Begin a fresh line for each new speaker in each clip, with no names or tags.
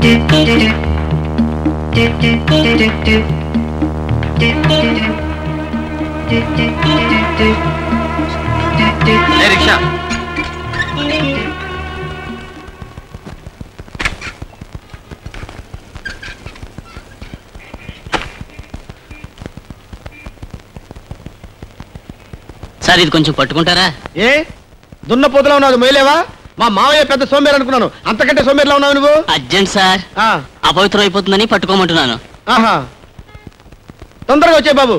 Rickshaw
sir ఇది కొంచెం పట్టుకుంటారా?
ఏ దున్నపోతులా ఉన్నావు, మేలేవా? మా మావయ్య పెద్ద సోమేరు అనుకున్నాను, అంతకంటే సోమేరులా ఉన్నావు నువ్వు.
అర్జెంట్ సార్, అపవిత్రం అయిపోతుందని పట్టుకోమంటున్నాను.
ఆహా, తొందరగా వచ్చే బాబు.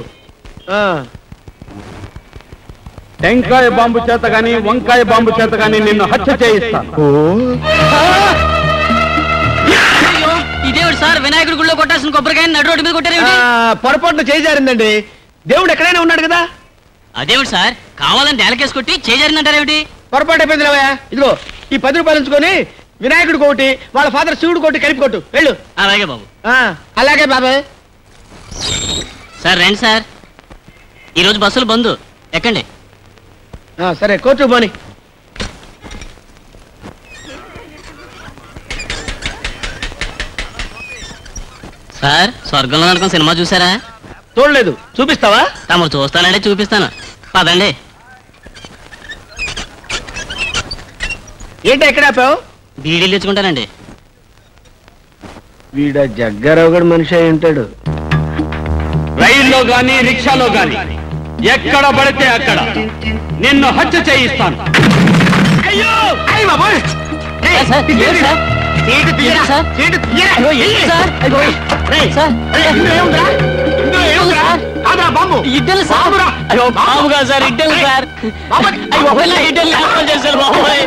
టెంకాయ బాంబు చేత గాని వంకాయ బాంబు చేత గాని నిన్ను హత్య చేయిస్తాను.
ఇదేవిడు సార్, వినాయకుడి గుళ్ళో కొట్టాల్సిన కొబ్బరికాయ నడు రోడ్డు మీద కొట్టారు.
పొరపాటున చేజారిందండి. దేవుడు ఎక్కడైనా ఉన్నాడు కదా.
అదేవిడు సార్, కావాలని నేలకేసి కొట్టి చేజారిందంటారేమిటి?
పొరపాటు అయిపోయింది లేవయ్యా. ఇదిగో ఈ 10 రూపాయలు ఉంచుకొని వినాయకుడికి ఒకటి, వాళ్ళ ఫాదర్ శివుడు ఒకటి కలిపి కొట్టు, వెళ్ళు.
అలాగే బాబు.
అలాగే బాబాయ్.
సార్ రండి సార్, ఈరోజు బస్సులు బంద్, ఎక్కండి.
సరే కోర్టు పోని.
సార్, స్వర్గంలో నరకం సినిమా చూసారా?
చూడలేదు, చూపిస్తావా?
తమరు చూస్తానంటే చూపిస్తాను, పదండి.
ఏంటి ఎక్కడ ఆపావు?
బీడీలు తెచ్చుకుంటానండి.
వీడ జగ్గారావు గడు మనిషి అయి ఉంటాడు.
రైల్లో గాని రిక్షాలో గాని ఎక్కడ పడితే అక్కడ నిన్ను హత్య చేయిస్తాను.
అయ్యో అయ్య బాబోయ్,
ఇడ్డలు సార్. అయ్యో బాబుగా సార్, ఇడ్డలు సార్. ఇడ్డలు చేశారు బాబోయ్.